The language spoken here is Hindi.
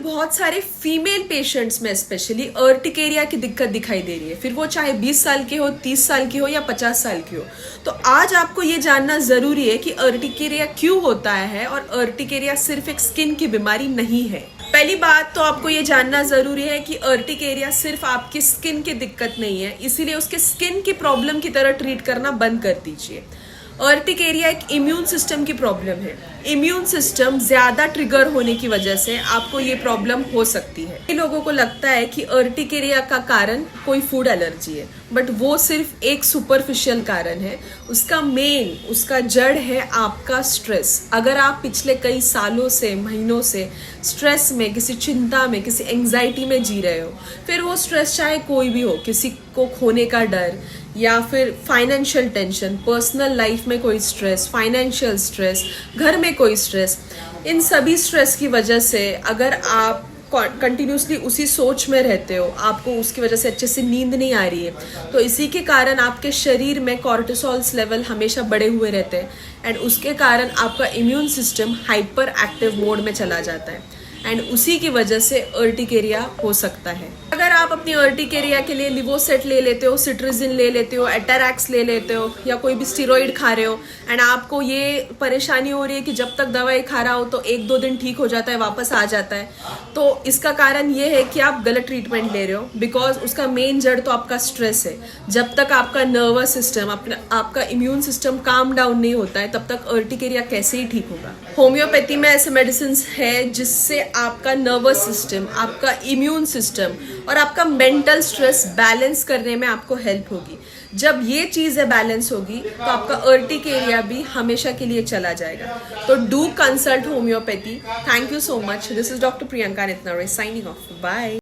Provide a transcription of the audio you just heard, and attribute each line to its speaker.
Speaker 1: बहुत सारे फीमेल पेशेंट्स में स्पेशली अर्टिकेरिया की दिक्कत दिखाई दे रही है, फिर वो चाहे 20 साल के हो, 30 साल की हो या 50 साल की हो। तो आज आपको ये जानना जरूरी है कि अर्टिकेरिया क्यों होता है और अर्टिकेरिया सिर्फ एक स्किन की बीमारी नहीं है। पहली बात तो आपको ये जानना जरूरी है कि अर्टिकेरिया सिर्फ आपकी स्किन की दिक्कत नहीं है, इसीलिए उसके स्किन की प्रॉब्लम की तरह ट्रीट करना बंद कर दीजिए। अर्टिकेरिया एक इम्यून सिस्टम की प्रॉब्लम है। इम्यून सिस्टम ज्यादा ट्रिगर होने की वजह से आपको ये प्रॉब्लम हो सकती है। कई लोगों को लगता है कि अर्टिकेरिया का कारण कोई फूड एलर्जी है, बट वो सिर्फ एक सुपरफिशियल कारण है। उसका जड़ है आपका स्ट्रेस। अगर आप पिछले कई सालों से, महीनों से स्ट्रेस में, किसी चिंता में, किसी एंग्जाइटी में जी रहे हो, फिर वो स्ट्रेस चाहे कोई भी हो, किसी को खोने का डर या फिर फाइनेंशियल टेंशन, पर्सनल लाइफ में कोई स्ट्रेस, फाइनेंशियल स्ट्रेस, घर में कोई स्ट्रेस, इन सभी स्ट्रेस की वजह से अगर आप कंटिन्यूसली उसी सोच में रहते हो, आपको उसकी वजह से अच्छे से नींद नहीं आ रही है, तो इसी के कारण आपके शरीर में कॉर्टिसोल्स लेवल हमेशा बढ़े हुए रहते हैं एंड उसके कारण आपका immune system hyper active mode में चला जाता है एंड उसी की वजह से अर्टिकेरिया हो सकता है। अगर आप अपनी अर्टिकेरिया के लिए लिवोसेट ले लेते हो, सिट्रिजिन ले लेते हो, एटारैक्स ले लेते हो या कोई भी स्टीरॉइड खा रहे हो एंड आपको ये परेशानी हो रही है कि जब तक दवाई खा रहा हो तो 1-2 दिन ठीक हो जाता है, वापस आ जाता है, तो इसका कारण ये है कि आप गलत ट्रीटमेंट ले रहे हो। बिकॉज उसका मेन जड़ तो आपका स्ट्रेस है। जब तक आपका नर्वस सिस्टम, आपका इम्यून सिस्टम काम डाउन नहीं होता है, तब तक अर्टिकेरिया कैसे ही ठीक होगा। होम्योपैथी में ऐसे मेडिसिन है जिससे आपका नर्वस सिस्टम, आपका इम्यून सिस्टम और आपका मेंटल स्ट्रेस बैलेंस करने में आपको हेल्प होगी। जब ये चीजें बैलेंस होगी तो आपका अर्टिकेरिया भी हमेशा के लिए चला जाएगा। तो do consult homeopathy. Thank you so much. This is doctor Priyanka Nitnare signing off. Bye.